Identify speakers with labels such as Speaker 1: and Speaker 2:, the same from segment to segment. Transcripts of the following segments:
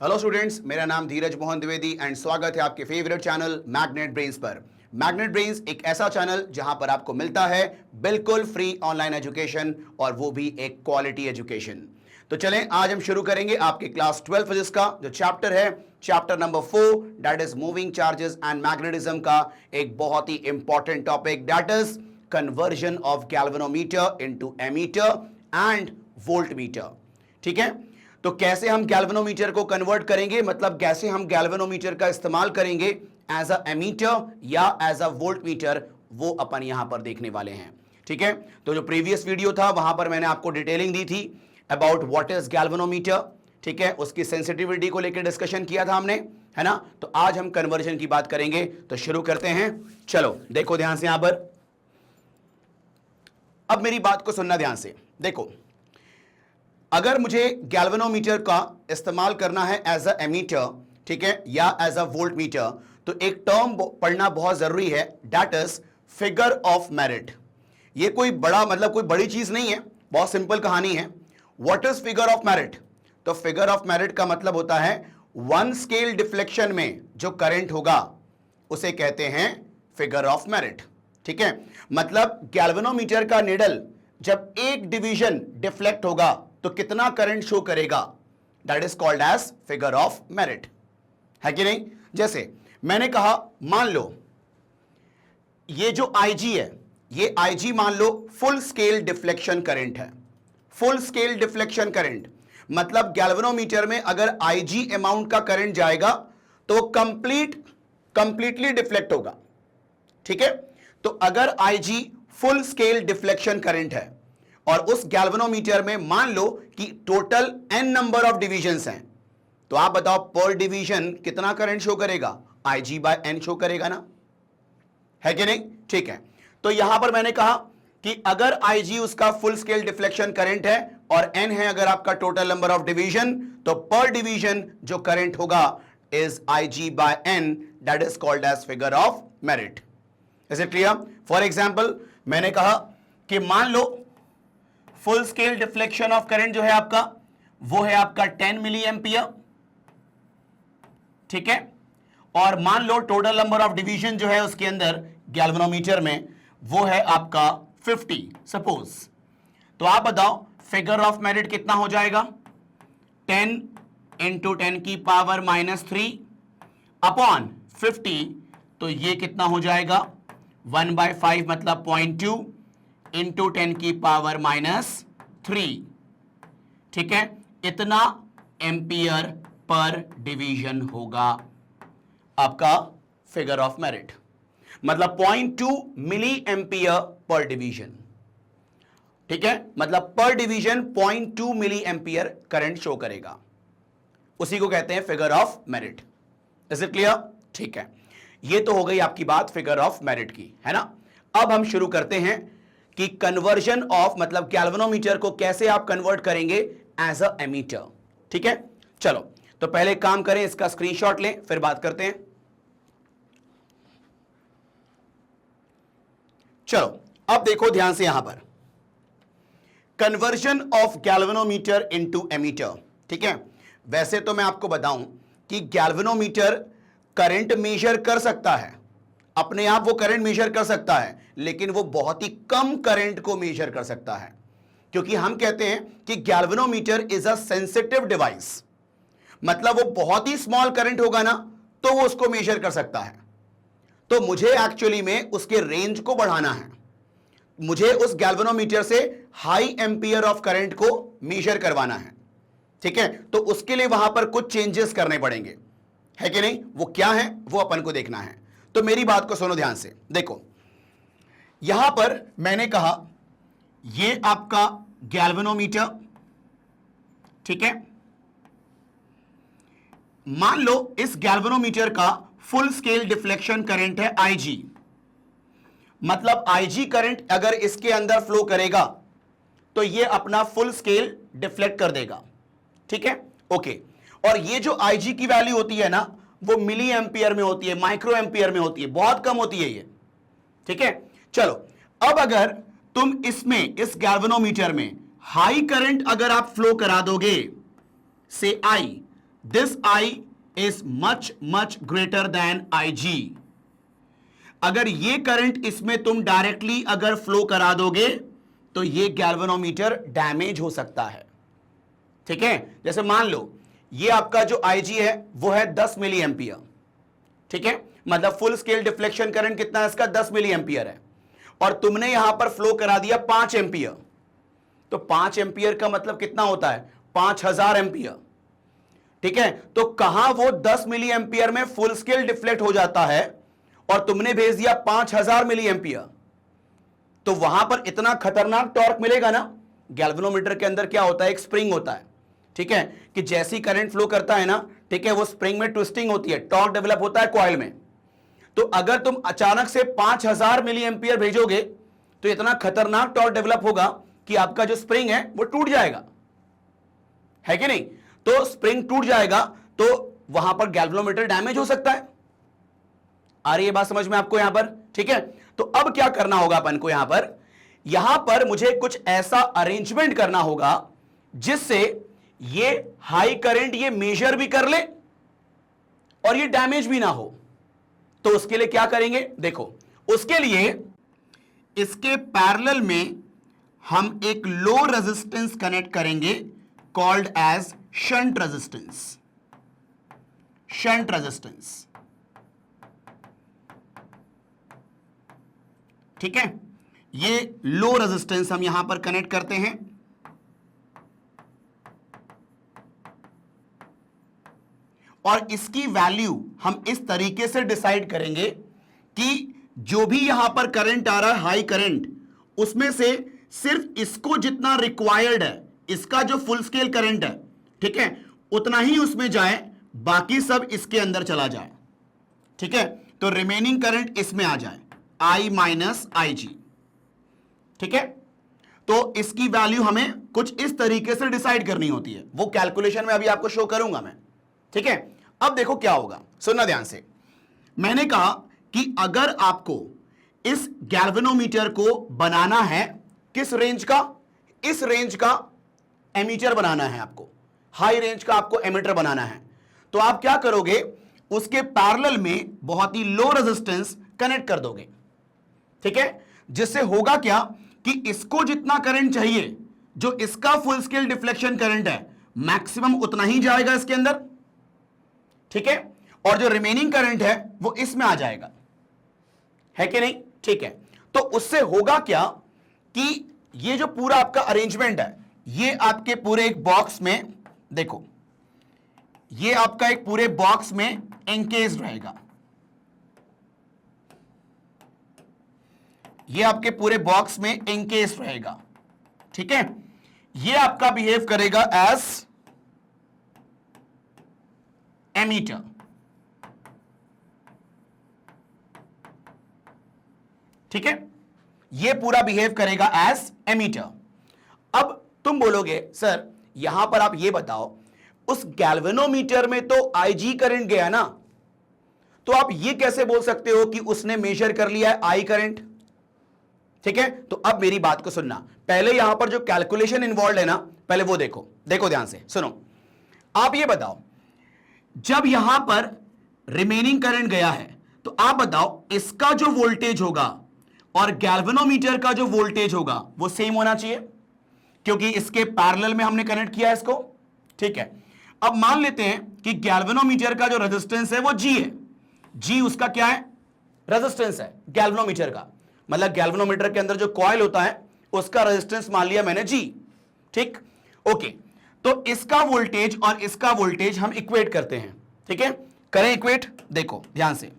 Speaker 1: Hello students, मेरा नाम धीरज Mohan Dwivedi and स्वागत है आपके फेवरेट चैनल मैग्नेट ब्रेन्स पर। मैग्नेट ब्रेन्स एक ऐसा चैनल जहां पर आपको मिलता है बिल्कुल फ्री ऑनलाइन एजुकेशन और वो भी एक क्वालिटी एजुकेशन। तो चलें, आज हम शुरू करेंगे आपके क्लास 12 फिजिक्स का जो चैप्टर है, chapter number 4, that is moving charges and magnetism का एक बहुत ही important topic, that is conversion of galvanometer into ammeter and voltmeter. ठीक है, तो कैसे हम गैल्वेनोमीटर को कन्वर्ट करेंगे, मतलब कैसे हम गैल्वेनोमीटर का इस्तेमाल करेंगे एज अ एमीटर या एज अ वोल्टमीटर, वो अपन यहां पर देखने वाले हैं। ठीक है, तो जो प्रीवियस वीडियो था वहां पर मैंने आपको डिटेलिंग दी थी अबाउट व्हाट इज गैल्वेनोमीटर। ठीक है, उसकी सेंसिटिविटी को लेकर डिस्कशन किया था हमने, है ना। तो आज हम कन्वर्जन की बात करेंगे, तो शुरू करते हैं। चलो देखो ध्यान से, यहां पर अब मेरी बात को सुनना ध्यान से। देखो, अगर मुझे गैल्वेनोमीटर का इस्तेमाल करना है एज अ एमीटर, ठीक है, या एज अ वोल्टमीटर, तो एक टर्म पढ़ना बहुत जरूरी है, that is figure of merit. ये कोई बड़ा मतलब कोई बड़ी चीज नहीं है, बहुत सिंपल कहानी है। What is figure of merit? तो फिगर ऑफ मेरिट का मतलब होता है वन स्केल डिफ्लेक्शन में जो करंट होगा उसे कहते हैं फिगर ऑफ मेरिट। ठीक है, मतलब गैल्वेनोमीटर का निडल जब एक डिवीजन डिफ्लेक्ट होगा तो कितना करंट शो करेगा, that is called as figure of merit, है कि नहीं। जैसे मैंने कहा, मान लो ये जो IG है, ये IG मान लो फुल स्केल डिफ्लेक्शन करंट है। फुल स्केल डिफ्लेक्शन करंट मतलब गैल्वेनोमीटर में अगर IG अमाउंट का करंट जाएगा तो कंप्लीटली डिफ्लेक्ट होगा। ठीक है, तो अगर IG full scale deflection current है और उस गैल्वेनोमीटर में मान लो कि total n number of divisions हैं, तो आप बताओ पर डिवीजन कितना करंट शो करेगा? IG/n शो करेगा ना, है कि नहीं। ठीक है, तो यहां पर मैंने कहा कि अगर IG उसका फुल स्केल डिफ्लेक्शन करंट है और n है अगर आपका टोटल नंबर ऑफ डिवीजन, तो पर डिवीजन जो करंट होगा is IG/n, that is called as figure of merit. Is it clear? For example मैंने कहा कि मान लो full scale deflection of current जो है आपका, वो है आपका 10 मिली एम्पियर। ठीक है, और मान लो टोटल नंबर ऑफ डिवीजन जो है उसके अंदर गैल्वेनोमीटर में वो है आपका 50 सपोज। तो आप बताओ फिगर ऑफ मेरिट कितना हो जाएगा? 10 इंटू 10 की पावर -3 अपॉन 50, तो ये कितना हो जाएगा? 1/5 मतलब 0.2 इंटू 10 की पावर -3। ठीक है, इतना एम्पियर पर डिवीजन होगा आपका फिगर ऑफ मेरिट, मतलब 0.2 मिली एम्पियर पर डिवीजन। ठीक है, मतलब पर division 0.2 milli ampere current show करेगा, उसी को कहते हैं figure of merit. Is it clear? ठीक है, ये तो हो गई आपकी बात फिगर ऑफ मेरिट की, है ना। अब हम शुरू करते हैं कि कन्वर्जन ऑफ मतलब गैल्वेनोमीटर को कैसे आप कन्वर्ट करेंगे एज अ एमीटर। ठीक है, चलो तो पहले काम करें, इसका स्क्रीनशॉट लें फिर बात करते हैं। चलो अब देखो ध्यान से, यहां पर conversion of galvanometer into ammeter. ठीक है, वैसे तो मैं आपको बताऊं कि गैल्वेनोमीटर करंट मेजर कर सकता है, अपने आप वो करंट मेजर कर सकता है, लेकिन वो बहुत ही कम करंट को मेजर कर सकता है, क्योंकि हम कहते हैं कि galvanometer is a sensitive device. मतलब वो बहुत ही स्मॉल करंट होगा ना तो वो उसको मेजर कर सकता है। तो मुझे एक्चुअली में उसके रेंज को बढ़ाना है, मुझे उस गैल्वेनोमीटर से हाई एम्पियर ऑफ करंट को मेजर करवाना है। ठीक है, तो उसके लिए वहां पर कुछ चेंजेस करने पड़ेंगे, है कि नहीं। वो क्या है वो अपन को देखना है। तो मेरी बात को सुनो ध्यान से। देखो यहां पर मैंने कहा ये आपका गैल्वेनोमीटर, ठीक है। मान लो इस गैल्वेनोमीटर का फुल स्केल डिफ्लेक्शन करंट है IG, मतलब IG करंट अगर इसके अंदर फ्लो करेगा तो ये अपना फुल स्केल डिफ्लेक्ट कर देगा। ठीक है, ओके। और ये जो IG की वैल्यू होती है ना, वो मिली एम्पियर में होती है, माइक्रो एम्पियर में होती है, बहुत कम होती है ये। ठीक है, चलो अब अगर तुम इसमें इस गैल्वेनोमीटर में हाई करंट अगर आप फ्लो करा दोगे से I, this I is much much greater than IG। अगर ये करंट इसमें तुम डायरेक्टली अगर फ्लो करा दोगे तो ये गैल्वेनोमीटर डैमेज हो सकता है। ठीक है, जैसे मान लो ये आपका जो IG है वो है 10 मिली एंपियर। ठीक है, मतलब फुल स्केल डिफ्लेक्शन करंट कितना है इसका, 10 मिली एंपियर है, और तुमने यहां पर फ्लो करा दिया 5 एंपियर। तो 5 एंपियर का मतलब कितना होता है, 5000 एंपियर। ठीक है, तो कहां वो 10 मिली एंपियर में फुल स्केल डिफ्लेक्ट हो जाता है और तुमने भेज दिया 5000 मिली एंपियर, तो वहां पर इतना खतरनाक टॉर्क मिलेगा ना। गैल्वेनोमीटर के अंदर क्या होता है, एक स्प्रिंग होता है। ठीक है, कि जैसी करंट फ्लो करता है ना, ठीक है, वो स्प्रिंग में ट्विस्टिंग होती है, टॉर्क डेवलप होता है कॉइल में। तो अगर तुम अचानक से 5000 मिली एंपियर भेजोगे तो इतना खतरनाक टॉर्क डेवलप होगा कि आपका जो स्प्रिंग है वो टूट जाएगा, है कि नहीं। तो स्प्रिंग टूट जाएगा तो वहां पर गैल्वेनोमीटर डैमेज हो सकता है। आ रही है बात समझ में आपको यहां पर। ठीक है, तो अब क्या करना होगा अपन को, यहां पर मुझे कुछ ऐसा अरेंजमेंट करना होगा जिससे ये हाई करंट ये मेजर भी कर ले और ये डैमेज भी ना हो। तो उसके लिए क्या करेंगे, देखो, उसके लिए इसके पैरेलल में हम एक लो रेजिस्टेंस कनेक्ट करेंगे called as shunt resistance. Shunt resistance, ठीक है, ये लो रेजिस्टेंस हम यहां पर कनेक्ट करते हैं। और इसकी वैल्यू हम इस तरीके से डिसाइड करेंगे कि जो भी यहां पर करंट आ रहा है हाई करंट, उसमें से सिर्फ इसको जितना रिक्वायर्ड है, इसका जो फुल स्केल करंट है, ठीक है, उतना ही उसमें जाए, बाकी सब इसके अंदर चला जाए। ठीक है, तो रिमेनिंग करंट इसमें आ जाए, I माइनस IG। ठीक है, तो इसकी वैल्यू हमें कुछ इस तरीके से डिसाइड करनी होती है, वो कैलकुलेशन में अभी आपको शो करूंगा मैं। ठीक है, अब देखो क्या होगा, सुनना ध्यान से। मैंने कहा कि अगर आपको इस गैल्वेनोमीटर को बनाना है, किस रेंज का, इस रेंज का एमीटर बनाना है आपको, हाई रेंज का आपको एमीटर बनाना है, तो आप क्या करोगे, उसके पैरेलल में बहुत ही लो रेजिस्टेंस कनेक्ट कर दोगे। ठीक है, जिससे होगा क्या कि इसको जितना करंट चाहिए, जो इसका फुल स्केल डिफ्लेक्शन करंट है, मैक्सिमम उतना ही जाएगा इसके अंदर। ठीक है, और जो रिमेनिंग करंट है वो इसमें आ जाएगा, है कि नहीं। ठीक है, तो उससे होगा क्या कि ये जो पूरा आपका अरेंजमेंट है, ये आपके पूरे एक बॉक्स में, देखो, ये आपका एक पूरे बॉक्स में एंकेज्ड रहेगा। ये आपके पूरे बॉक्स में एंकेज्ड रहेगा। ठीक है, ये आपका बिहेव करेगा एज एमीटर। ठीक है, ये पूरा बिहेव करेगा एज एमीटर। अब तुम बोलोगे सर यहां पर आप ये बताओ, उस गैल्वेनोमीटर में तो IG करंट गया ना, तो आप ये कैसे बोल सकते हो कि उसने मेजर कर लिया है I करंट। ठीक है, तो अब मेरी बात को सुनना, पहले यहां पर जो कैलकुलेशन इन्वॉल्व है ना, पहले वो देखो, देखो ध्यान से सुनो। आप ये बताओ, जब यहां पर रिमेनिंग करंट गया है, तो आप बताओ इसका जो वोल्टेज होगा और गैल्वेनोमीटर का जो वोल्टेज होगा वो सेम होना चाहिए, क्योंकि इसके पैरेलल में हमने कनेक्ट किया इसको। ठीक है, अब मान लेते हैं कि गैल्वेनोमीटर का जो रेजिस्टेंस है वो G है। G उसका क्या है, रेजिस्टेंस है गैल्वेनोमीटर का, मतलब गैल्वेनोमीटर के अंदर जो कॉइल होता है उसका रेजिस्टेंस मान लिया मैंने G। ठीक, ओके, तो इसका वोल्टेज और इसका वोल्टेज हम इक्वेट करते हैं। ठीक है, करें इक्वेट, देखो ध्यान से।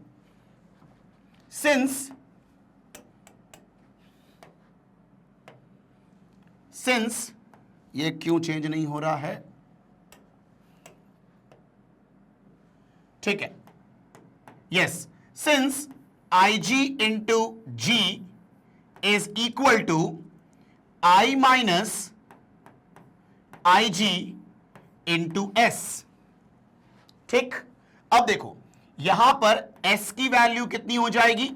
Speaker 1: सिंस ये क्यों चेंज नहीं हो रहा है, ठीक है, yes, since IG into G is equal to I minus IG into S। ठीक, अब देखो यहां पर S की वैल्यू कितनी हो जाएगी,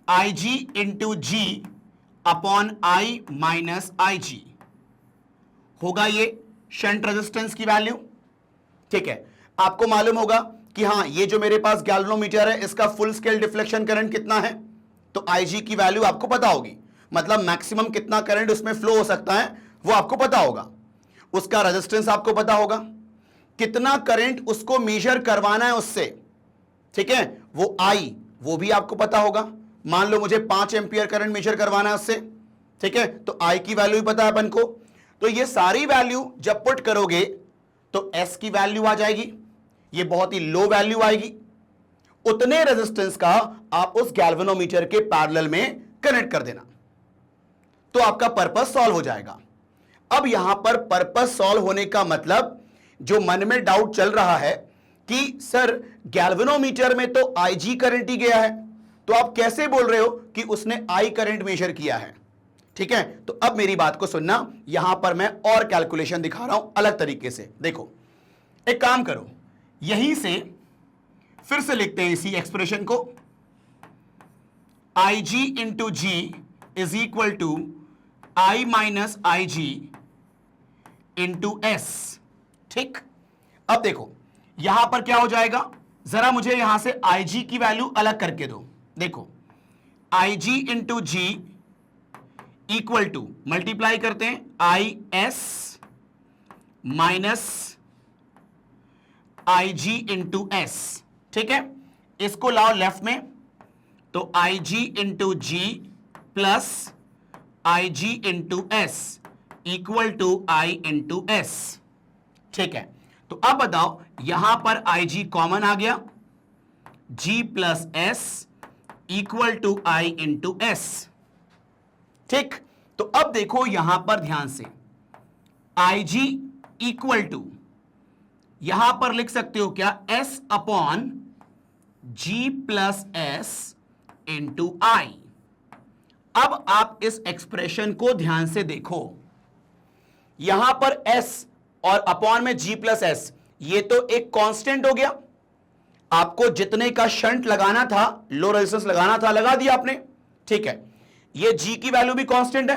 Speaker 1: IG into G upon I minus IG होगा ये शंट रेजिस्टेंस की वैल्यू। ठीक है, आपको मालूम होगा कि हां ये जो मेरे पास गैल्वेनोमीटर है इसका फुल स्केल डिफ्लेक्शन करंट कितना है, तो IG की वैल्यू आपको पता होगी, मतलब मैक्सिमम कितना करंट उसमें फ्लो हो सकता है वो आपको पता होगा। उसका रेजिस्टेंस आपको पता होगा, कितना करंट उसको मेजर करवाना है उससे, ठीक है, वो I वो भी आपको पता होगा। मान लो मुझे 5 एम्पियर करंट मेजर करवाना है उससे, ठीक है, तो I की वैल्यू भी पता है अपन को। तो ये सारी वैल्यू जब पुट करोगे तो S की वैल्यू आ जाएगी, ये बहुत ही लो वैल्यू आएगी। उतने रेजिस्टेंस का आप उस गैल्वेनोमीटर के पैरेलल में कनेक्ट कर देना, तो आपका पर्पस सॉल्व हो जाएगा। अब यहां पर पर्पस सॉल्व होने का मतलब, जो मन में डाउट चल रहा है कि सर गैल्वेनोमीटर में तो IG करंट ही गया है, तो आप कैसे बोल रहे हो कि उसने I करंट मेजर किया है, ठीक है। तो अब मेरी बात को सुनना, यहां पर मैं और कैलकुलेशन दिखा रहा हूं अलग तरीके से। देखो, एक काम करो, यहीं से फिर से लिखते हैं इसी एक्सप्रेशन को, IG into G is equal to I minus IG into S, ठीक। अब देखो यहां पर क्या हो जाएगा, जरा मुझे यहां से IG की वैल्यू अलग करके दो। देखो IG into G equal to, multiply करते हैं, IS minus IG into S, ठीक है। इसको लाओ लेफ्ट में, तो IG into G plus IG into S equal to I into S, ठीक है। तो अब बताओ, यहां पर IG कॉमन आ गया, G plus S equal to I into S, ठीक। तो अब देखो यहां पर ध्यान से, IG इक्वल टू, यहां पर लिख सकते हो क्या, S upon G plus S into I। अब आप इस एक्सप्रेशन को ध्यान से देखो, यहां पर S और अपॉन में G प्लस S, ये तो एक कांस्टेंट हो गया। आपको जितने का शंट लगाना था, लो रेजिस्टेंस लगाना था, लगा दिया आपने, ठीक है। ये G की वैल्यू भी कांस्टेंट है,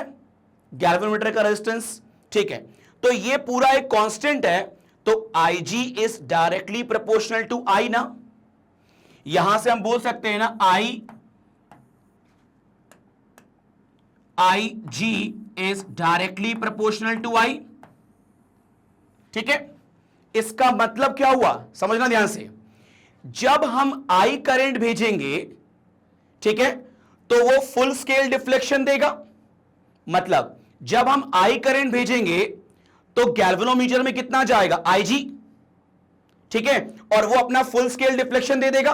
Speaker 1: गैल्वेनोमीटर का रेजिस्टेंस, ठीक है। तो ये पूरा एक कांस्टेंट है, तो IG is directly proportional to I ना। यहां से हम बोल सकते हैं ना, IG is directly proportional to I, ठीक है। इसका मतलब क्या हुआ, समझना ध्यान से, जब हम I करंट भेजेंगे, ठीक है, तो वो फुल स्केल डिफ्लेक्शन देगा। मतलब जब हम I करंट भेजेंगे तो गैल्वेनोमीटर में कितना जाएगा, IG, ठीक है, और वो अपना फुल स्केल डिफ्लेक्शन दे देगा।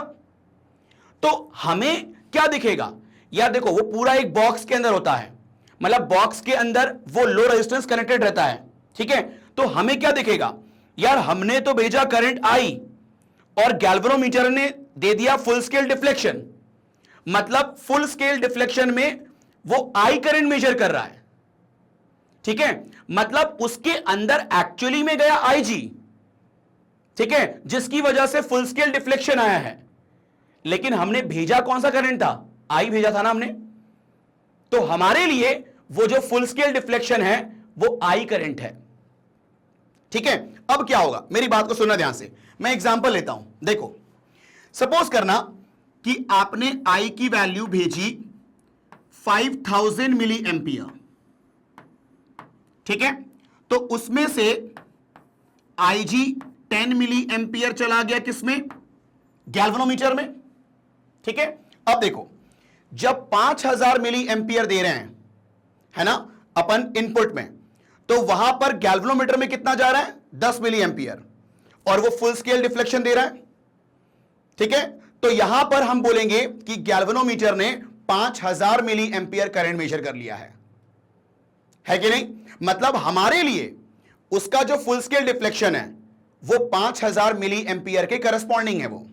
Speaker 1: तो हमें क्या दिखेगा यार, देखो वो पूरा एक बॉक्स के अंदर होता है, मतलब बॉक्स के अंदर वो लो रेजिस्टेंस कनेक्टेड रहता है, ठीक है। तो हमें क्या दिखेगा यार, हमने तो भेजा करंट I और गैल्वेनोमीटर ने दे दिया फुल स्केल डिफ्लेक्शन, मतलब फुल स्केल डिफ्लेक्शन में वो I करंट मेजर कर रहा है, ठीक है। मतलब उसके अंदर एक्चुअली में गया IG, ठीक है, जिसकी वजह से फुल स्केल डिफ्लेक्शन आया है, लेकिन हमने भेजा कौन सा करंट था, I भेजा था ना हमने। तो हमारे लिए वो जो फुल स्केल डिफ्लेक्शन है वो I करंट है, ठीक है। अब क्या होगा, मेरी बात को सुनना ध्यान से, मैं एग्जांपल लेता हूं। देखो सपोज करना कि आपने I की वैल्यू भेजी 5000 मिली एम्पियर, ठीक है। तो उसमें से IG 10 मिली एम्पियर चला गया किसमें, गैल्वेनोमीटर में, ठीक है। अब देखो जब 5000 मिली एम्पियर दे रहे हैं, है ना, अपन इनपुट में, तो वहां पर गैल्वेनोमीटर में कितना जा रहा है, 10 मिली एम्पियर, और वो फुल स्केल डिफ्लेक्शन दे रहा है, ठीक है। तो यहां पर हम बोलेंगे कि गैल्वेनोमीटर ने 5000 मिली एम्पियर करंट मेजर कर लिया है कि नहीं। मतलब हमारे लिए उसका जो फुल स्केल डिफ्लेक्शन है वो 5000 मिली एम्पियर के करस्पॉन्डिंग है वो।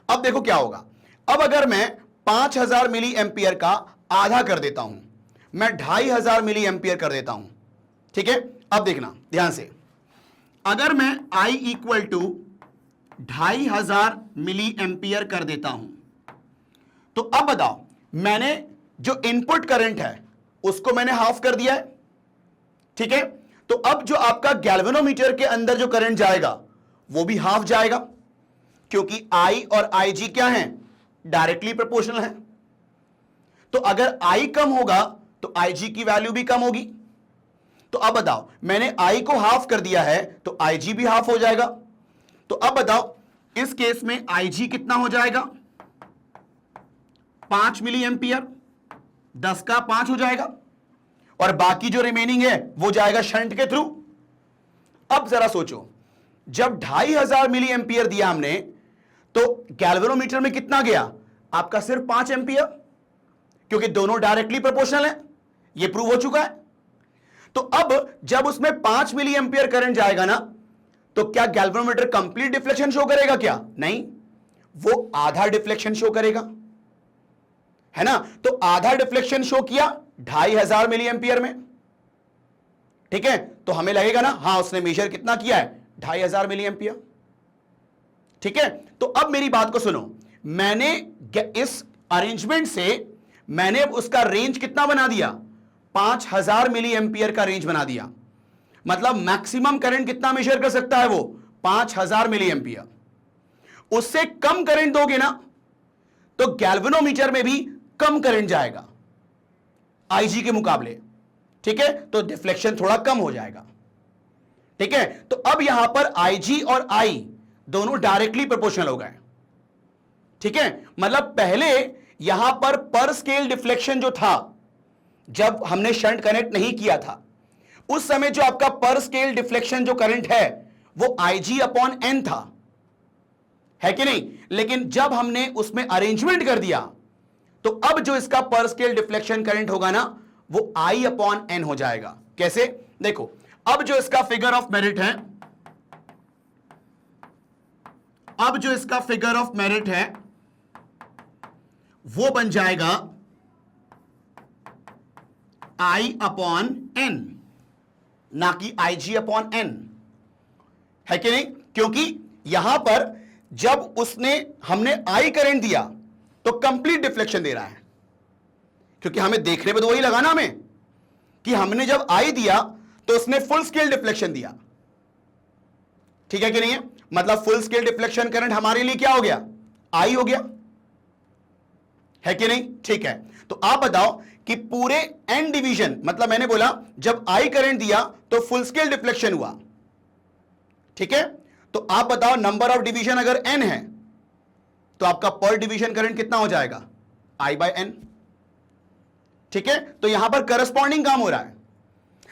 Speaker 1: अब देखो क्या होगा, अब अगर मैं 5000 मिली एम्पियर का आधा कर देता हूं, मैं 2500 मिली एम्पियर कर देता हूं, ठीक है। अब देखना ध्यान से, अगर मैं I equal to 2500 milli ampere कर देता हूं, तो अब बताओ, मैंने जो इनपुट करंट है उसको मैंने हाफ कर दिया है, ठीक है। तो अब जो आपका गैल्वेनोमीटर के अंदर जो करंट जाएगा वो भी हाफ जाएगा, क्योंकि I और IG क्या हैं, डायरेक्टली प्रोपोर्शनल है। तो अगर I कम होगा तो IG की वैल्यू भी कम होगी। तो अब बताओ, मैंने I को हाफ कर दिया है तो IG भी हाफ हो जाएगा। तो अब बताओ इस केस में IG कितना हो जाएगा, 5 मिली एम्पियर, 10 का 5 हो जाएगा, और बाकी जो रिमेनिंग है वो जाएगा शंट के थ्रू। अब जरा सोचो, जब 2500 मिली एम्पियर दिया हमने तो गैल्वेनोमीटर में कितना गया, आपका सिर्फ 5 एम्पियर, क्योंकि दोनों डायरेक्टली प्रोपोर्शनल है, ये प्रूव हो चुका है। तो अब जब उसमें 5 मिली एम्पियर करंट जाएगा ना, तो क्या गैल्वेनोमीटर कंप्लीट डिफ्लेक्शन शो करेगा क्या, नहीं, वो आधा डिफ्लेक्शन शो करेगा, है ना। तो आधा डिफ्लेक्शन शो किया 2500 मिली एम्पियर में, ठीक है। तो हमें लगेगा ना, हां उसने मेजर कितना किया है, 2500 मिली एम्पियर, ठीक है। तो अब मेरी बात को सुनो, मैंने इस अरेंजमेंट से मैंने उसका रेंज कितना बना दिया, 5000 मिली एम्पियर का रेंज बना दिया। मतलब मैक्सिमम करंट कितना मेजर कर सकता है वो, 5000 मिली एम्पियर। उससे कम करंट दोगे ना तो गैल्वेनोमीटर में भी कम करंट जाएगा IG के मुकाबले, ठीक है। तो डिफ्लेक्शन थोड़ा कम हो जाएगा, ठीक है। तो अब यहां पर IG और I दोनों डायरेक्टली प्रोपोर्शनल हो गए, ठीक है। मतलब पहले यहां पर स्केल डिफ्लेक्शन जो था, जब हमने शंट कनेक्ट नहीं किया था, उस समय जो आपका पर स्केल डिफ्लेक्शन जो करंट है वो IG/N था, है कि नहीं। लेकिन जब हमने उसमें अरेंजमेंट कर दिया तो अब जो इसका पर स्केल डिफ्लेक्शन करंट होगा ना वो I/N हो जाएगा। कैसे, देखो, अब जो इसका फिगर ऑफ मेरिट है, अब जो इसका फिगर ऑफ मेरिट है वो बन जाएगा I/N, ना कि IG/N, है कि नहीं। क्योंकि यहां पर जब हमने I करंट दिया तो कंप्लीट डिफ्लेक्शन दे रहा है, क्योंकि हमें देखने पे तो वही लगा ना हमें कि हमने जब I दिया तो उसने फुल स्केल डिफ्लेक्शन दिया, ठीक है कि नहीं है। मतलब फुल स्केल डिफ्लेक्शन करंट हमारे लिए क्या हो गया, I हो गया, है कि नहीं, ठीक है। तो आप बताओ कि पूरे N डिवीजन, मतलब मैंने बोला जब I करंट दिया तो फुल स्केल डिफ्लेक्शन हुआ, ठीक है। तो आप बताओ नंबर ऑफ डिवीजन अगर N है तो आपका पर डिवीजन करंट कितना हो जाएगा, I/N, ठीक है। तो यहां पर करस्पॉन्डिंग काम हो रहा है।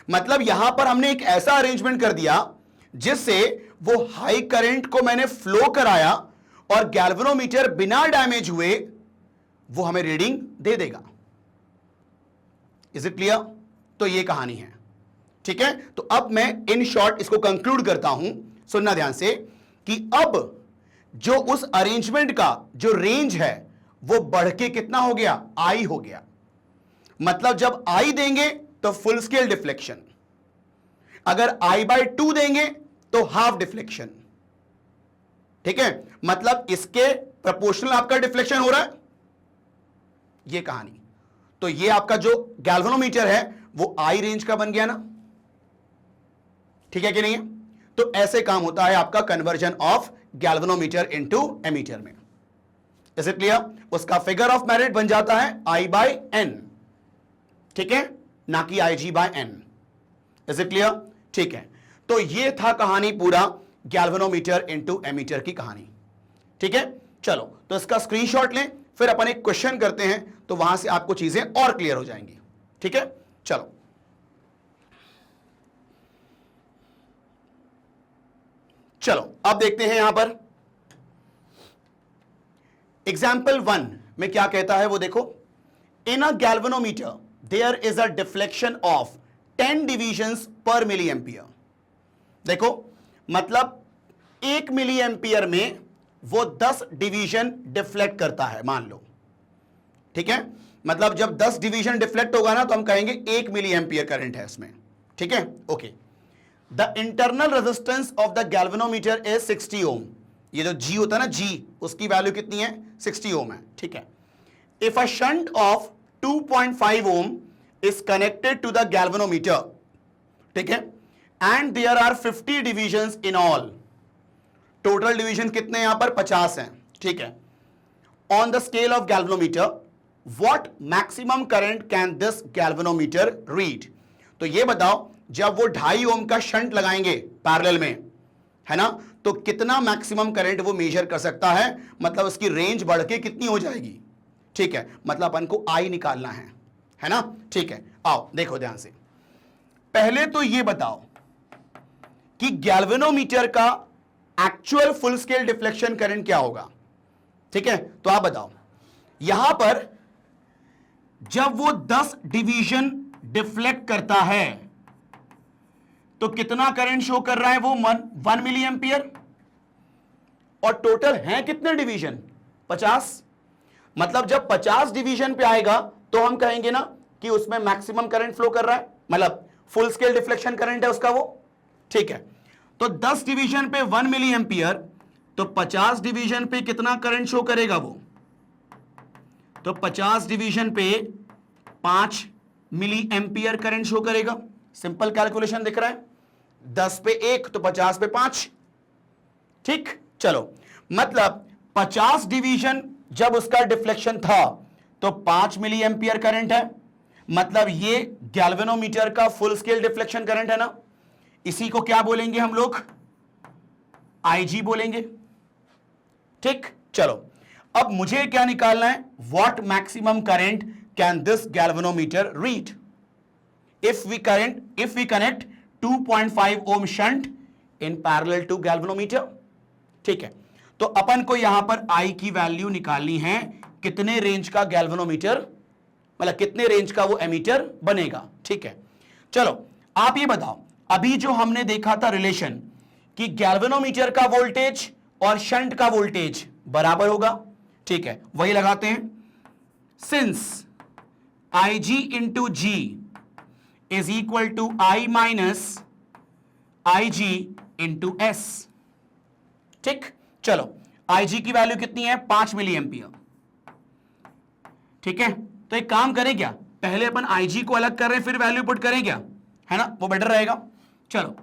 Speaker 1: मतलब यहां पर हमने एक ऐसा अरेंजमेंट कर दिया जिससे वो हाई करंट को मैंने फ्लो कराया और गैल्वेनोमीटर बिना डैमेज हुए वो हमें रीडिंग दे देगा। Is it clear. तो ये कहानी है, ठीक है। तो अब मैं इन शॉर्ट इसको कंक्लूड करता हूं, सुनना ध्यान से, कि अब जो उस अरेंजमेंट का जो रेंज है वो बढ़ के कितना हो गया, I हो गया। मतलब जब I देंगे तो फुल स्केल डिफ्लेक्शन, अगर I/2 देंगे तो हाफ डिफ्लेक्शन, ठीक है। मतलब इसके प्रोपोर्शनल आपका डिफ्लेक्शन हो रहा है, ये कहानी। तो ये आपका जो गैल्वेनोमीटर है वो I रेंज का बन गया ना, ठीक है कि नहीं है। तो ऐसे काम होता है आपका conversion of galvanometer into ammeter में। Is it clear. उसका फिगर ऑफ मेरिट बन जाता है I/N, ठीक है, ना कि IG/N। इज इट क्लियर, ठीक है। तो ये था कहानी पूरा गैल्वेनोमीटर इनटू एमीटर की कहानी, ठीक है। चलो तो इसका स्क्रीनशॉट लें, फिर अपन एक क्वेश्चन करते हैं तो वहां से आपको चीजें और क्लियर हो जाएंगी, ठीक है। चलो चलो अब देखते हैं यहां पर एग्जाम्पल 1 में क्या कहता है वो देखो। In a galvanometer there is a deflection of 10 divisions per milli ampere. देखो मतलब 1 मिली एम्पियर में वो 10 डिवीजन डिफ्लेक्ट करता है, मान लो, ठीक है। मतलब जब 10 डिवीजन डिफ्लेक्ट होगा ना तो हम कहेंगे 1 मिली एम्पियर करंट है इसमें, ठीक है, okay. The internal resistance of the galvanometer is 60 ओम। ये जो G होता है ना, G, उसकी वैल्यू कितनी है, 60 ओम है, ठीक है। If a shunt of 2.5 ohm is connected to the galvanometer, ठीक है, and there are 50 divisions in all, total division कितने यहां पर 50 हैं, ठीक है। On the scale of galvanometer what maximum current can this galvanometer read. तो ये बताओ जब वो 2.5 ओम का शंट लगाएंगे पैरेलल में, है ना, तो कितना मैक्सिमम करंट वो मेजर कर सकता है, मतलब उसकी रेंज बढ़ के कितनी हो जाएगी, ठीक है। मतलब अपन को आई निकालना है ना, ठीक है। आओ देखो ध्यान से, पहले तो ये बताओ कि गैल्वेनोमीटर का actual full scale deflection current क्या होगा, ठीक है। तो आप बताओ यहां पर जब वो 10 डिवीजन डिफ्लेक्ट करता है तो कितना करंट शो कर रहा है वो 1 मिली एम्पियर, और टोटल है कितने डिवीजन 50। मतलब जब 50 डिवीजन पे आएगा तो हम कहेंगे ना कि उसमें मैक्सिमम करंट फ्लो कर रहा है, मतलब फुल स्केल डिफ्लेक्शन करंट है उसका वो, ठीक है। तो 10 डिवीजन पे 1 मिली एम्पियर, तो 50 डिवीजन पे कितना करंट शो करेगा वो, तो 50 डिवीजन पे 5 मिली एम्पियर करंट शो करेगा। सिंपल कैलकुलेशन दिख रहा है, 10 पे 1 तो 50 पे 5, ठीक। चलो मतलब 50 डिवीजन जब उसका डिफ्लेक्शन था तो 5 मिली एम्पियर करंट है, मतलब ये गैल्वेनोमीटर का फुल स्केल डिफ्लेक्शन करंट है ना। इसी को क्या बोलेंगे हम लोग, आईजी बोलेंगे, ठीक। चलो अब मुझे क्या निकालना है, what maximum current can this galvanometer read if we connect 2.5 ohm shunt in parallel to galvanometer, ठीक है। तो अपन को यहां पर I की वैल्यू निकालनी है, कितने रेंज का गैल्वेनोमीटर, मतलब कितने रेंज का वो एमीटर बनेगा, ठीक है। चलो आप ये बताओ, अभी जो हमने देखा था रिलेशन कि गैल्वेनोमीटर का वोल्टेज और शंट का वोल्टेज बराबर होगा, ठीक है, वही लगाते हैं। Since IG into G is equal to I minus IG into S, ठीक। चलो IG की वैल्यू कितनी है, 5 मिली एम्पियर, ठीक है। तो एक काम करें क्या, पहले अपन IG को अलग कर रहे हैं फिर वैल्यू पुट करें क्या, है ना, वो बेटर रहेगा। चलो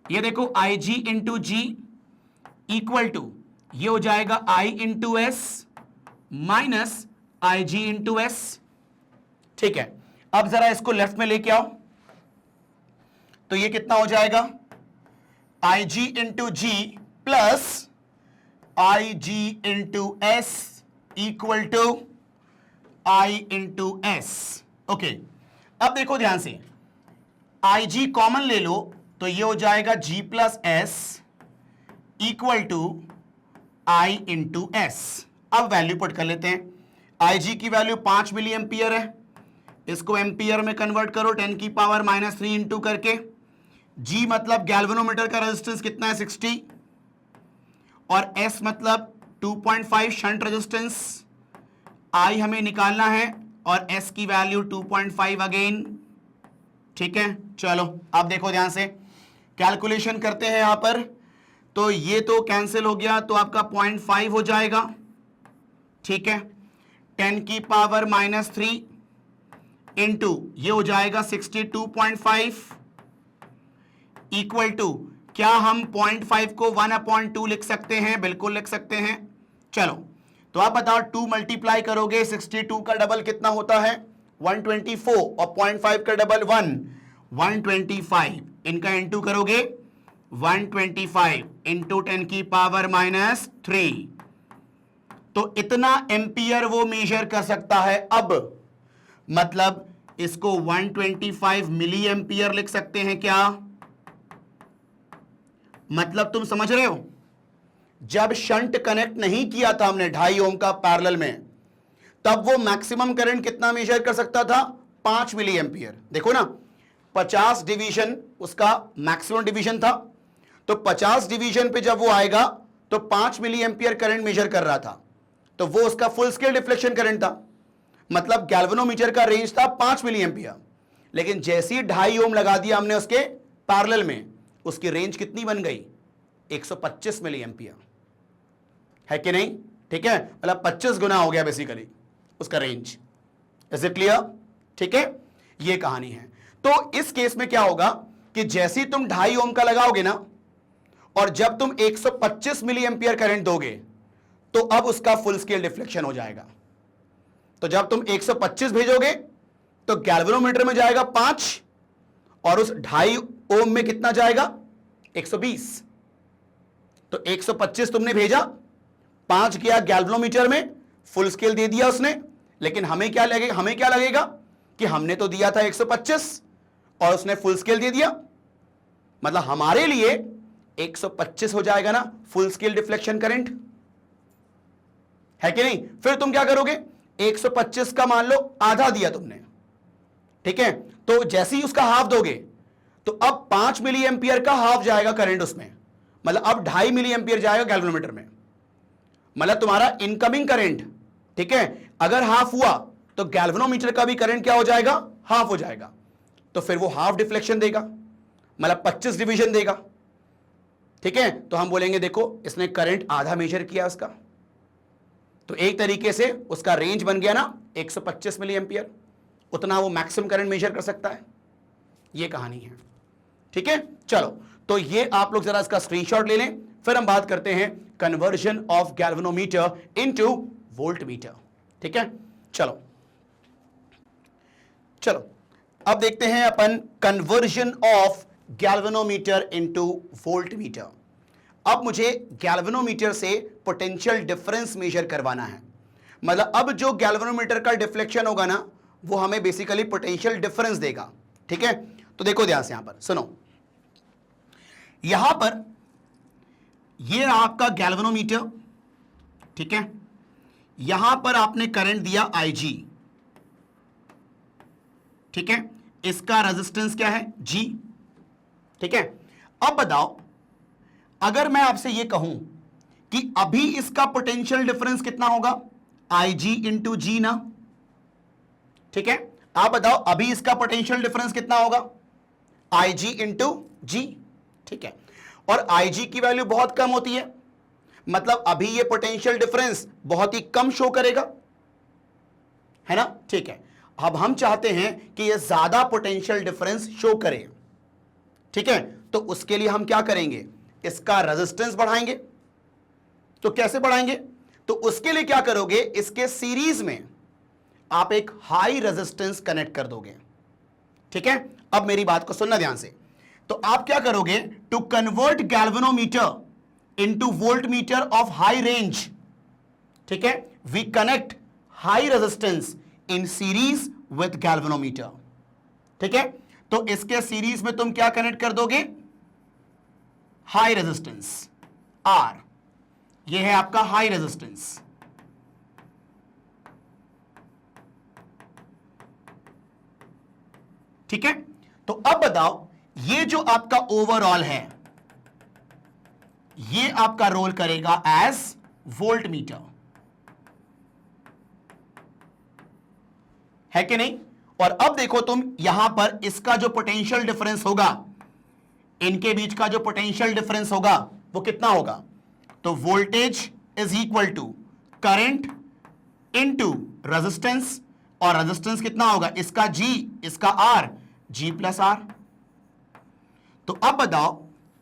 Speaker 1: ये देखो IG into G equal to ये हो जाएगा I into S minus IG into S, ठीक है। अब जरा इसको लेफ्ट में लेके आओ, तो ये कितना हो जाएगा, IG into G plus IG into S equal to I into S, okay. अब देखो ध्यान से, IG कॉमन ले लो तो ये हो जाएगा G plus S equal to I into S. अब वैल्यू पुट कर लेते हैं, IG की वैल्यू 5 मिली एम्पियर है, इसको एम्पियर में कन्वर्ट करो 10 की पावर -3 इंटू करके। G मतलब गैल्वेनोमीटर का रेजिस्टेंस कितना है 60, और S मतलब 2.5 शंट रेजिस्टेंस, I हमें निकालना है और S की वैल्यू 2.5 अगेन, ठीक है। चलो अब देखो ध्यान से, कैलकुलेशन करते हैं यहां पर, तो ये तो कैंसिल हो गया तो आपका 0.5 हो जाएगा, ठीक है। 10 की पावर -3 इंटू ये हो जाएगा 62.5 इक्वल टू, क्या हम 0.5 को 1/2 लिख सकते हैं, बिल्कुल लिख सकते हैं। चलो तो आप बताओ 2 मल्टीप्लाई करोगे 62 का डबल कितना होता है 124, और 0.5 का डबल 125, इनका इंटू करोगे 125 इंटू 10 की पावर -3, तो इतना एम्पियर वो मेजर कर सकता है। अब मतलब इसको 125 मिली एम्पियर लिख सकते हैं क्या, मतलब तुम समझ रहे हो, जब शंट कनेक्ट नहीं किया था हमने 2.5 ओम का पैरेलल में, तब वो मैक्सिमम करंट कितना मेजर कर सकता था 5 मिली एम्पियर। देखो ना 50 डिवीजन उसका मैक्सिमम डिवीजन था, तो 50 डिवीजन पे जब वो आएगा तो 5 मिली एम्पियर करंट मेजर कर रहा था, तो वो उसका फुल स्केल डिफ्लेक्शन करंट था। मतलब गैल्वेनोमीटर का रेंज था 5 मिली एम्पियर, लेकिन जैसे ही 2.5 ओम लगा दिया हमने उसके पैरेलल में, उसकी रेंज कितनी बन गई 125 मिली एम्पियर, है कि नहीं, ठीक है। मतलब 25 गुना हो गया बेसिकली उसका रेंज। इज इट क्लियर, ठीक है, ये कहानी है। तो इस केस में क्या होगा कि जैसे ही तुम 2.5 ओम का लगाओगे ना, और जब तुम 125 मिली एम्पियर करंट दोगे तो अब उसका फुल स्केल डिफ्लेक्शन हो जाएगा। तो जब तुम 125 भेजोगे तो गैल्वेनोमीटर में जाएगा 5 और उस 2.5 ओम में कितना जाएगा 120। तो 125 तुमने भेजा, 5 गया गैल्वेनोमीटर में, फुल स्केल दे दिया उसने। लेकिन हमें क्या लगेगा कि हमने तो दिया था 125 और उसने फुल स्केल दे दिया, मतलब हमारे लिए 125 हो जाएगा ना फुल स्केल डिफ्लेक्शन करंट, है कि नहीं। फिर तुम क्या करोगे, 125 का मान लो आधा दिया तुमने, ठीक है, तो जैसे ही उसका हाफ दोगे तो अब 5 मिली एम्पियर का हाफ जाएगा करंट उसमें, मतलब अब 2.5 मिली एम्पियर जाएगा गैल्वेनोमीटर में, मतलब तुम्हारा इनकमिंग करंट, ठीक है, अगर हाफ हुआ तो गैल्वेनोमीटर का भी करंट क्या हो जाएगा, हाफ हो जाएगा। तो फिर वो हाफ डिफ्लेक्शन देगा, मतलब 25 डिवीजन देगा, ठीक है। तो हम बोलेंगे देखो इसने करंट आधा मेजर किया उसका, तो एक तरीके से उसका रेंज बन गया ना 125 मिली एम्पियर, उतना वो मैक्सिमम करंट मेजर कर सकता है। ये कहानी है, ठीक है। चलो, तो ये आप लोग जरा इसका स्क्रीनशॉट ले लें, फिर हम बात करते हैं conversion of galvanometer into voltmeter, ठीक है। चलो अब देखते हैं अपन conversion of galvanometer into voltmeter. अब मुझे गैल्वेनोमीटर से पोटेंशियल डिफरेंस मेजर करवाना है, मतलब अब जो गैल्वेनोमीटर का डिफ्लेक्शन होगा ना वो हमें बेसिकली पोटेंशियल डिफरेंस देगा, ठीक है। तो देखो ध्यान से, यहां पर सुनो, यहां पर ये आपका गैल्वेनोमीटर, ठीक है, यहां पर आपने करंट दिया IG, ठीक है, इसका रेजिस्टेंस क्या है G, ठीक है। अब बताओ अगर मैं आपसे यह कहूं कि अभी इसका पोटेंशियल डिफरेंस कितना होगा, IG इंटू G ना, ठीक है। आप बताओ अभी इसका पोटेंशियल डिफरेंस कितना होगा, IG इंटू G, ठीक है। और IG की वैल्यू बहुत कम होती है, मतलब अभी ये पोटेंशियल डिफरेंस बहुत ही कम शो करेगा, है ना, ठीक है। अब हम चाहते हैं कि ये ज्यादा पोटेंशियल डिफरेंस शो करे, ठीक है। तो उसके लिए हम क्या करेंगे, इसका रेजिस्टेंस बढ़ाएंगे। तो कैसे बढ़ाएंगे, तो उसके लिए क्या करोगे, इसके सीरीज में आप एक हाई रेजिस्टेंस कनेक्ट कर दोगे, ठीक है। अब मेरी बात को सुनना ध्यान से, तो आप क्या करोगे, to convert galvanometer into voltmeter of high range, ठीक है, we connect high resistance in series with galvanometer, ठीक है। तो इसके सीरीज में तुम क्या कनेक्ट कर दोगे, हाई रेजिस्टेंस R, ये है आपका हाई रेजिस्टेंस, ठीक है। तो अब बताओ ये जो आपका ओवरऑल है ये आपका रोल करेगा एज वोल्टमीटर, है कि नहीं। और अब देखो तुम यहां पर इसका जो पोटेंशियल डिफरेंस होगा, इनके बीच का जो पोटेंशियल डिफरेंस होगा वो कितना होगा, तो voltage is equal to current into resistance, और रेजिस्टेंस कितना होगा, इसका G इसका R, G प्लस R। तो अब बताओ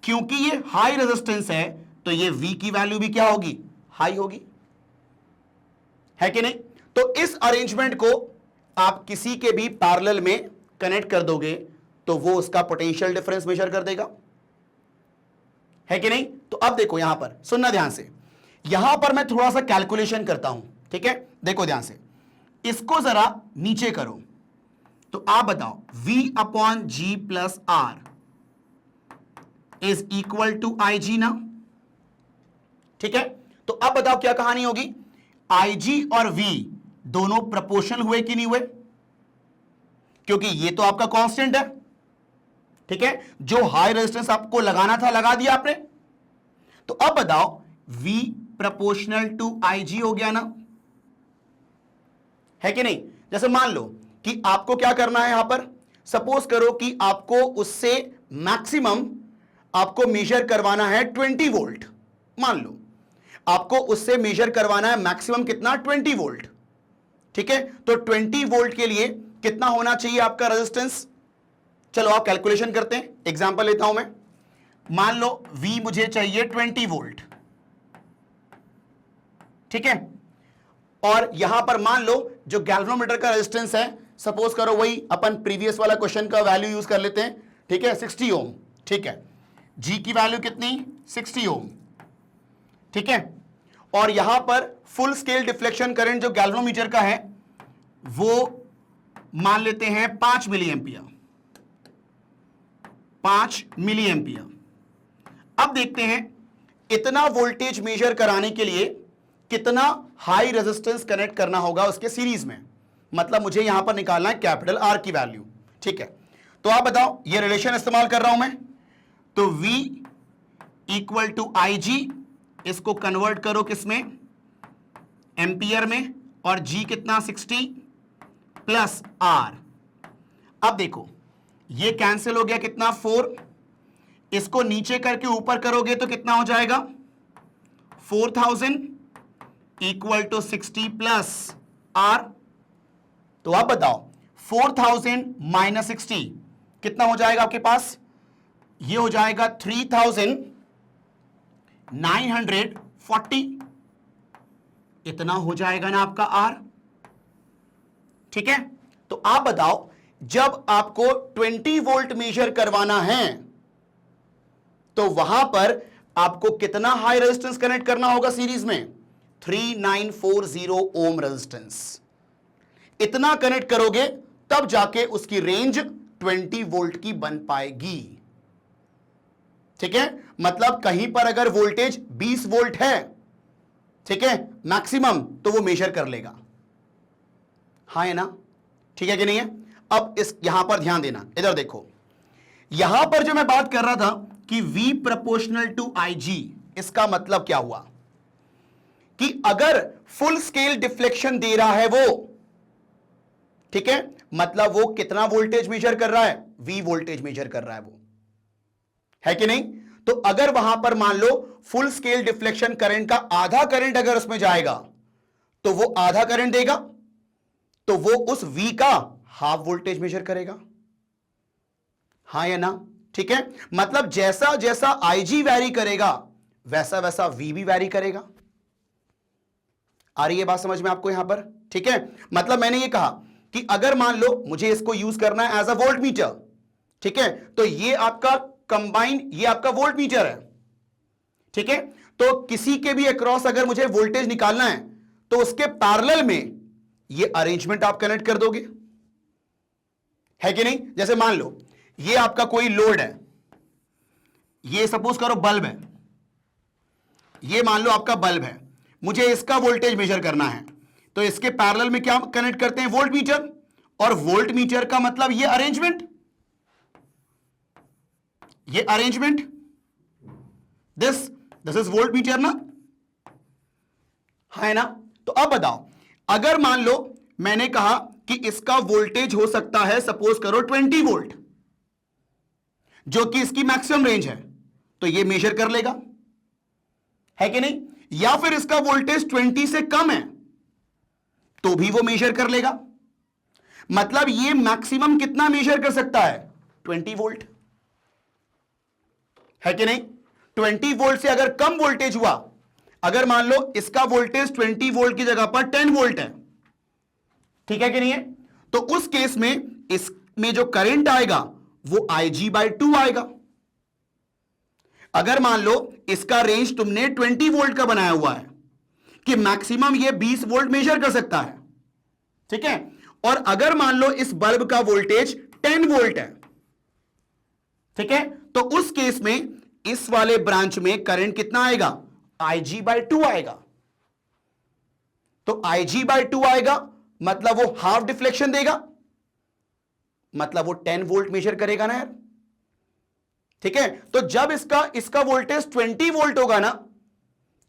Speaker 1: क्योंकि ये हाई रेजिस्टेंस है तो ये V की वैल्यू भी क्या होगी, हाई होगी, है कि नहीं। तो इस अरेंजमेंट को आप किसी के भी पैरेलल में कनेक्ट कर दोगे तो वो उसका पोटेंशियल डिफरेंस मेजर कर देगा, है कि नहीं। तो अब देखो यहां पर सुनना ध्यान से, यहां पर मैं थोड़ा सा कैलकुलेशन करता हूं, ठीक है। देखो ध्यान से, इसको जरा नीचे करो, तो आप बताओ V upon G plus R is equal to IG ना, ठीक है। तो अब बताओ क्या कहानी होगी, IG और V दोनों प्रोपोर्शनल हुए कि नहीं हुए, क्योंकि ये तो आपका कांस्टेंट है, ठीक है। जो हाई रेजिस्टेंस आपको लगाना था लगा दिया आपने। तो अब बताओ V प्रोपोर्शनल टू IG हो गया ना, है कि नहीं। जैसे मान लो कि आपको क्या करना है, यहां पर सपोज करो कि आपको उससे मैक्सिमम आपको मेजर करवाना है 20 वोल्ट, मान लो आपको उससे मेजर करवाना है मैक्सिमम कितना, 20 वोल्ट, ठीक है। तो 20 वोल्ट के लिए कितना होना चाहिए आपका रेजिस्टेंस, चलो आप कैलकुलेशन करते हैं। एग्जांपल लेता हूं मैं, मान लो V मुझे चाहिए 20 वोल्ट, ठीक है, और यहां पर मान लो जो गैल्वेनोमीटर का रेजिस्टेंस है, सपोज करो वही अपन प्रीवियस वाला क्वेश्चन का वैल्यू यूज कर लेते हैं, ठीक है, 60 ओम, ठीक है, G की वैल्यू कितनी, 60 ओम, ठीक है, और यहां पर फुल स्केल डिफ्लेक्शन करंट जो गैल्वेनोमीटर का है वो मान लेते हैं 5 मिली एम्पियर, 5 मिली एम्पियर। अब देखते हैं इतना वोल्टेज मेजर कराने के लिए कितना हाई रेजिस्टेंस कनेक्ट करना होगा उसके सीरीज में, मतलब मुझे यहां पर निकालना है कैपिटल आर की वैल्यू, ठीक है। तो आप बताओ, ये रिलेशन इस्तेमाल कर रहा हूं मैं, तो V इक्वल टू IG, इसको कन्वर्ट करो किसमें, एम्पियर में, और G कितना 60 प्लस R। अब देखो ये कैंसिल हो गया, कितना 4, इसको नीचे करके ऊपर करोगे तो कितना हो जाएगा 4000 इक्वल टू 60 प्लस R। तो आप बताओ 4000 माइनस 60 कितना हो जाएगा आपके पास, ये हो जाएगा 3940, इतना हो जाएगा ना आपका R, ठीक है। तो आप बताओ जब आपको 20 वोल्ट मेजर करवाना है तो वहां पर आपको कितना हाई रेजिस्टेंस कनेक्ट करना होगा सीरीज में, 3940 ओम रेजिस्टेंस, इतना कनेक्ट करोगे तब जाके उसकी रेंज 20 वोल्ट की बन पाएगी, ठीक है। मतलब कहीं पर अगर वोल्टेज 20 वोल्ट है, ठीक है, मैक्सिमम, तो वो मेजर कर लेगा, हाँ है ना, ठीक है कि नहीं है। अब इस यहां पर ध्यान देना, इधर देखो, यहां पर जो मैं बात कर रहा था कि V प्रोपोर्शनल टू IG, इसका मतलब क्या हुआ कि अगर फुल स्केल डिफ्लेक्शन दे रहा है वो, ठीक है, मतलब वो कितना वोल्टेज मेजर कर रहा है, V वोल्टेज मेजर कर रहा है वो, है कि नहीं। तो अगर वहां पर मान लो फुल स्केल डिफ्लेक्शन करंट का आधा करंट अगर उसमें जाएगा तो वो आधा करंट देगा, तो वो उस V का हाफ वोल्टेज मेजर करेगा, हाँ या ना, ठीक है। मतलब जैसा जैसा IG वैरी करेगा वैसा वैसा V भी वैरी करेगा। आ रही है बात समझ में आपको यहां पर, ठीक है। मतलब मैंने ये कहा कि अगर मान लो मुझे इसको यूज करना है एज अ वोल्ट मीटर, ठीक है, तो ये आपका कंबाइन, ये आपका वोल्ट मीटर है, ठीक है। तो किसी के भी अक्रॉस अगर मुझे वोल्टेज निकालना है तो उसके पैरेलल में ये अरेंजमेंट आप कनेक्ट कर दोगे, है कि नहीं। जैसे मान लो ये आपका कोई लोड है, ये सपोज करो बल्ब है, ये मान लो आपका बल्ब है, मुझे इसका वोल्टेज मेजर करना है, तो इसके पैरेलल में क्या कनेक्ट करते हैं, वोल्ट मीटर, और वोल्ट मीटर का मतलब ये अरेंजमेंट, ये arrangement, this is volt meter ना, है ना। तो अब बताओ अगर मान लो मैंने कहा कि इसका वोल्टेज हो सकता है सपोज करो 20 वोल्ट, जो कि इसकी मैक्सिमम रेंज है, तो ये मेजर कर लेगा, है कि नहीं। या फिर इसका वोल्टेज 20 से कम है तो भी वो मेजर कर लेगा, मतलब ये मैक्सिमम कितना मेजर कर सकता है, 20 वोल्ट, है कि नहीं। 20 वोल्ट से अगर कम वोल्टेज हुआ, अगर मान लो इसका वोल्टेज 20 वोल्ट की जगह पर 10 वोल्ट है, ठीक है कि नहीं है, तो उस केस में इसमें जो करंट आएगा वो IG/2 आएगा। अगर मान लो इसका रेंज तुमने 20 वोल्ट का बनाया हुआ है कि मैक्सिमम ये 20 वोल्ट मेजर कर सकता है, ठीक है, और अगर मान लो इस बल्ब का वोल्टेज 10 वोल्ट है, ठीक है, तो उस केस में इस वाले ब्रांच में करंट कितना आएगा, IG/2 आएगा। तो IG/2 आएगा मतलब वो हाफ डिफ्लेक्शन देगा, मतलब वो 10 वोल्ट मेजर करेगा ना यार, ठीक है। तो जब इसका वोल्टेज 20 वोल्ट होगा ना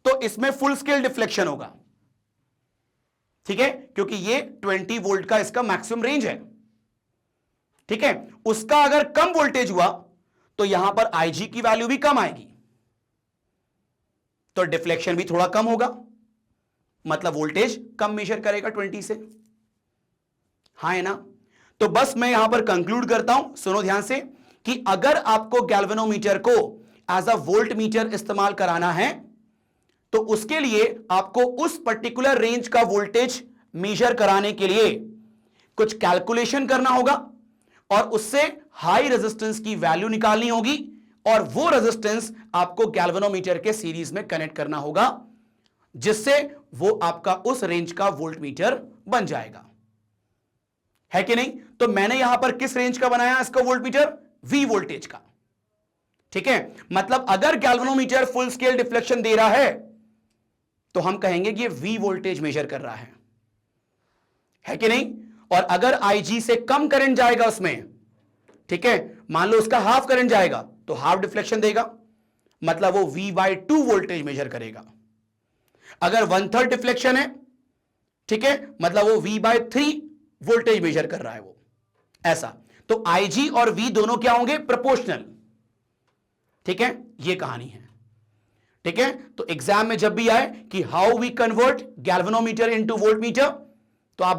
Speaker 1: तो इसमें फुल स्केल डिफ्लेक्शन होगा, ठीक है, क्योंकि ये 20 वोल्ट का इसका मैक्सिमम रेंज है, ठीक है। उसका अगर कम वोल्टेज हुआ तो यहां पर IG की वैल्यू भी कम आएगी, तो डिफ्लेक्शन भी थोड़ा कम होगा, मतलब वोल्टेज कम मेजर करेगा 20 से, हाँ है ना। तो बस मैं यहां पर कंक्लूड करता हूं, सुनो ध्यान से, कि अगर आपको गैल्वेनोमीटर को एज अ वोल्ट मीटर इस्तेमाल कराना है तो उसके लिए आपको उस पर्टिकुलर रेंज का वोल्टेज मेजर कराने के लिए कुछ कैलकुलेशन करना होगा और उससे हाई रेजिस्टेंस की वैल्यू निकालनी होगी और वो रेजिस्टेंस आपको गैल्वेनोमीटर के सीरीज में कनेक्ट करना होगा जिससे वो आपका उस रेंज का वोल्ट मीटर बन जाएगा, है कि नहीं। तो मैंने यहां पर किस रेंज का बनाया इसका वोल्ट मीटर, वी वोल्टेज का, ठीक है। मतलब अगर गैल्वेनोमीटर फुल स्केल डिफ्लेक्शन दे रहा है तो हम कहेंगे कि ये वी वोल्टेज मेजर कर रहा है कि नहीं। और अगर IG से कम करंट जाएगा उसमें, ठीक है, मान लो उसका हाफ करंट जाएगा तो हाफ डिफ्लेक्शन देगा, मतलब वो V/2 वोल्टेज मेजर करेगा। अगर 1/3 डिफ्लेक्शन है, ठीक है, मतलब वो V/3 वोल्टेज मेजर कर रहा है वो, ऐसा। तो IG और V दोनों क्या होंगे, प्रोपोर्शनल, ठीक है, ये कहानी है, ठीक है। तो एग्जाम में जब भी आए कि how we convert galvanometer into voltmeter, तो आप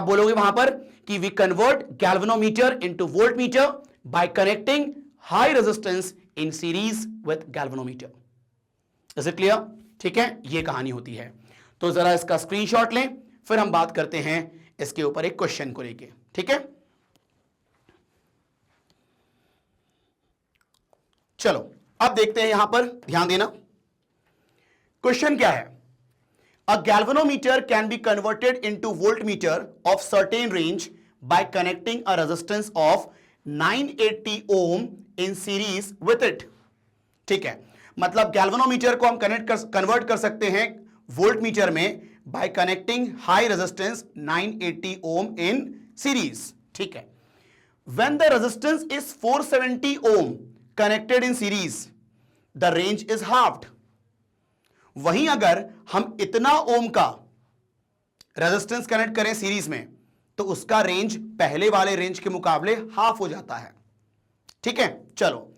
Speaker 1: बोलोगे वहां पर कि we convert galvanometer into voltmeter by connecting high resistance in series with galvanometer. Is it clear, ठीक है, ये कहानी होती है। तो जरा इसका स्क्रीनशॉट लें, फिर हम बात करते हैं इसके ऊपर एक क्वेश्चन को लेके, ठीक है। चलो अब देखते हैं, यहां पर ध्यान देना, क्वेश्चन क्या है। A galvanometer can be converted into voltmeter of certain range by connecting a resistance of 980 ohm in series with it। ठीक है, मतलब गैल्वेनोमीटर को हम कन्वर्ट कर सकते हैं वोल्टमीटर में by connecting high resistance 980 ohm in series, ठीक है। When the resistance is 470 ohm connected in series, the range is halved। वहीं अगर हम इतना ओम का रेजिस्टेंस कनेक्ट करें सीरीज में तो उसका रेंज पहले वाले रेंज के मुकाबले हाफ हो जाता है, ठीक है। चलो,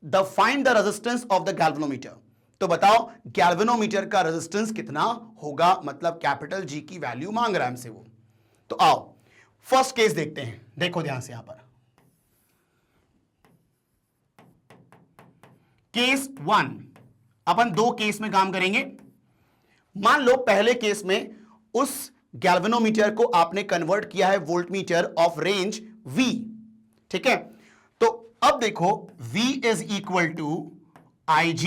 Speaker 1: the find the resistance of the galvanometer, तो बताओ गैल्वेनोमीटर का रेजिस्टेंस कितना होगा, मतलब कैपिटल जी की वैल्यू मांग रहा है हमसे वो। तो आओ फर्स्ट केस देखते हैं, देखो ध्यान से, यहां पर केस 1, अपन दो केस में काम करेंगे। मान लो पहले केस में उस गैल्वेनोमीटर को आपने कन्वर्ट किया है वोल्टमीटर ऑफ रेंज V, ठीक है। तो अब देखो V is equal to IG,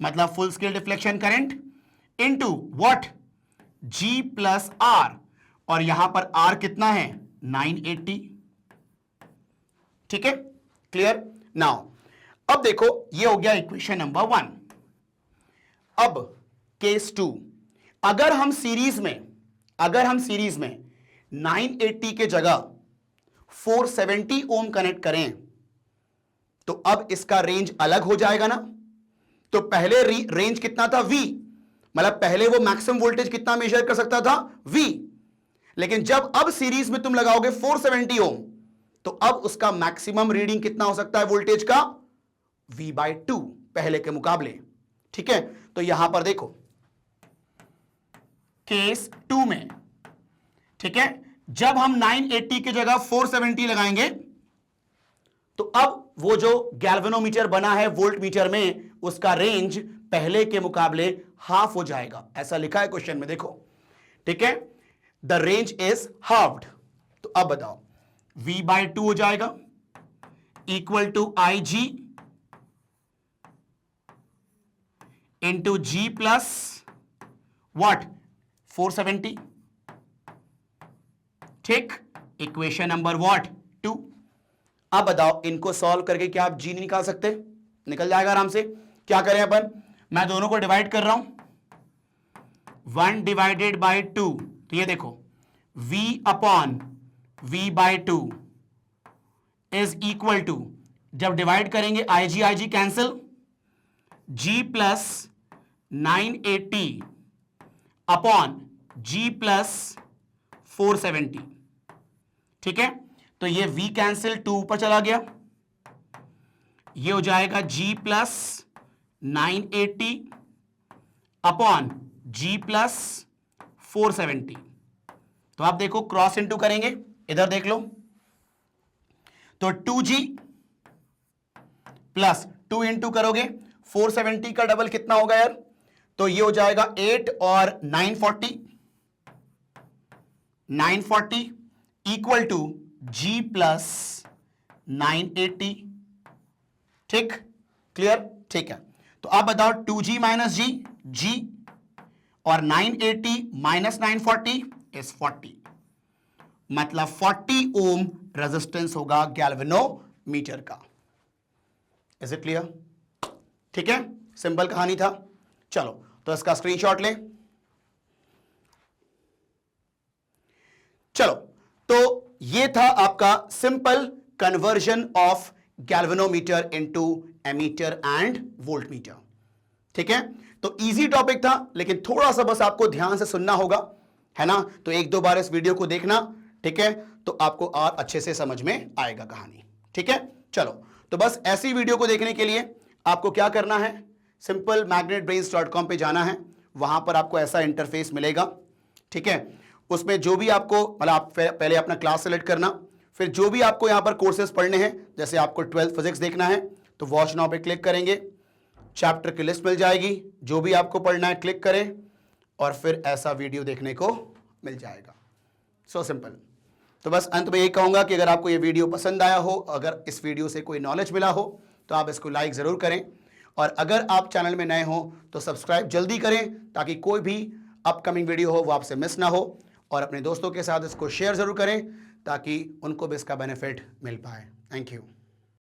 Speaker 1: मतलब full scale deflection current, into what, G plus R, और यहां पर R कितना है, 980, ठीक है, क्लियर। नाउ अब देखो ये हो गया इक्वेशन नंबर 1। अब केस 2, अगर हम सीरीज में 980 के जगह 470 ओम कनेक्ट करें तो अब इसका रेंज अलग हो जाएगा ना। तो पहले रेंज कितना था, V, मतलब पहले वो मैक्सिमम वोल्टेज कितना मेजर कर सकता था, V, लेकिन जब अब सीरीज में तुम लगाओगे 470 ओम तो अब उसका मैक्सिमम रीडिंग कितना हो सकता है वोल्टेज का, V/2 पहले के मुकाबले, ठीक है। तो यहां पर देखो केस 2 में, ठीक है, जब हम 980 की जगह 470 लगाएंगे तो अब वो जो गैल्वेनोमीटर बना है वोल्टमीटर में उसका रेंज पहले के मुकाबले हाफ हो जाएगा, ऐसा लिखा है क्वेश्चन में, देखो, ठीक है, द रेंज इज हाफ्ड। तो अब बताओ V/2 हो जाएगा equal to IG into G plus what, 470, ठीक, इक्वेशन नंबर व्हाट, 2। अब बताओ इनको सॉल्व करके क्या आप G नहीं निकाल सकते, निकल जाएगा आराम से। क्या करें अपन, मैं दोनों को डिवाइड कर रहा हूं, 1 डिवाइडेड बाई 2, तो ये देखो V upon V/2 is equal to, जब डिवाइड करेंगे IG cancel, G plus 980 upon G plus 470, ठीक है। तो ये V कैंसिल, 2 ऊपर चला गया, ये हो जाएगा G plus 980 upon G plus 470। तो आप देखो क्रॉस इनटू करेंगे, इधर देख लो, तो 2G प्लस 2 इंटू करोगे 470 का डबल कितना होगा यार, तो ये हो जाएगा 8 और 940 इक्वल टू G प्लस 980। ठीक, क्लियर, ठीक है। तो आप बताओ 2G माइनस G और 980 माइनस 940 इज 40, मतलब 40 ओम रेजिस्टेंस होगा गैल्वेनोमीटर का। Is it clear? ठीक है, सिंपल कहानी था। चलो तो इसका स्क्रीनशॉट लें। चलो तो ये था आपका simple conversion of galvanometer into ammeter and voltmeter. ठीक है, तो इजी टॉपिक था, लेकिन थोड़ा सा बस आपको ध्यान से सुनना होगा, है ना। तो एक दो बार इस वीडियो को देखना, ठीक है, तो आपको और अच्छे से समझ में आएगा कहानी। ठीक है, चलो तो बस ऐसी वीडियो को देखने के लिए आपको क्या करना है, सिंपल magnetbrains.com पे जाना है। वहां पर आपको ऐसा इंटरफेस मिलेगा। ठीक है, उसमें जो भी आपको, मतलब आप पहले अपना क्लास सेलेक्ट करना, फिर जो भी आपको यहां पर कोर्सेज पढ़ने हैं, जैसे आपको 12th फिजिक्स देखना है तो वॉच नाउ पे क्लिक करेंगे, चैप्टर की लिस्ट मिल जाएगी, जो भी आपको पढ़ना है क्लिक करें और फिर ऐसा वीडियो देखने को मिल जाएगा। So simple. तो बस अंत में यही कहूंगा कि अगर आपको ये वीडियो पसंद आया हो, अगर इस वीडियो से कोई नॉलेज मिला हो, तो आप इसको लाइक ज़रूर करें, और अगर आप चैनल में नए हो तो सब्सक्राइब जल्दी करें, ताकि कोई भी अपकमिंग वीडियो हो वो आपसे मिस ना हो, और अपने दोस्तों के साथ इसको शेयर ज़रूर करें ताकि उनको भी इसका बेनिफिट मिल पाए। Thank you.